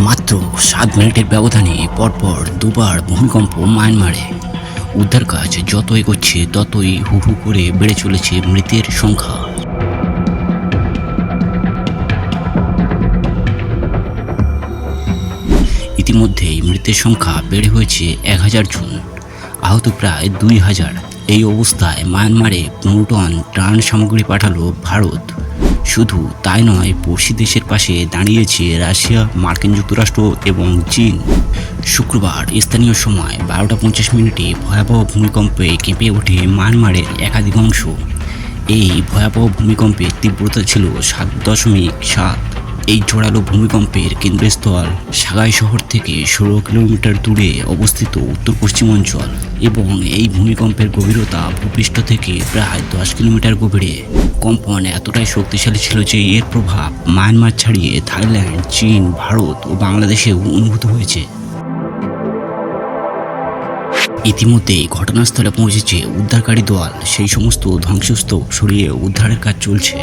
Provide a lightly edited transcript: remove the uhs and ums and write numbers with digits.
মাত্র 7 মিনিটের ব্যবধানে পরপর দুবার ভূমিকম্প মায়ানমারে। উদ্ধার কাজ যত এগোচ্ছে ততই হু হু করে বেড়ে চলেছে মৃতের সংখ্যা। ইতিমধ্যেই মৃতের সংখ্যা বেড়ে হয়েছে 1000 জন, আহত প্রায় 2000। এই অবস্থায় মায়ানমারে 15 টন ত্রাণ সামগ্রী পাঠালো ভারত। শুধু তাই নয়, পড়শি দেশের পাশে দাঁড়িয়েছে রাশিয়া, মার্কিন যুক্তরাষ্ট্র এবং চীন। শুক্রবার স্থানীয় সময় 12:50 ভয়াবহ ভূমিকম্পে কেঁপে ওঠে মায়ানমারের একাধিক অংশ। এই ভয়াবহ ভূমিকম্পের তীব্রতা ছিল 7.7। এই জোরালো ভূমিকম্পের কেন্দ্রস্থল সাগাই শহর থেকে 16 কিলোমিটার দূরে অবস্থিত উত্তর পশ্চিম অঞ্চল, এবং এই ভূমিকম্পের গভীরতা ভূপৃষ্ঠ থেকে প্রায় 10 কিলোমিটার গভীরে। কম্পন এতটাই শক্তিশালী ছিল যে এর প্রভাব মায়ানমার ছাড়িয়ে থাইল্যান্ড, চীন, ভারত ও বাংলাদেশেও অনুভূত হয়েছে। ইতিমধ্যেই ঘটনাস্থলে পৌঁছেছে উদ্ধারকারী দল। সেই সমস্ত ধ্বংসস্তূপ সরিয়ে উদ্ধারের কাজ চলছে।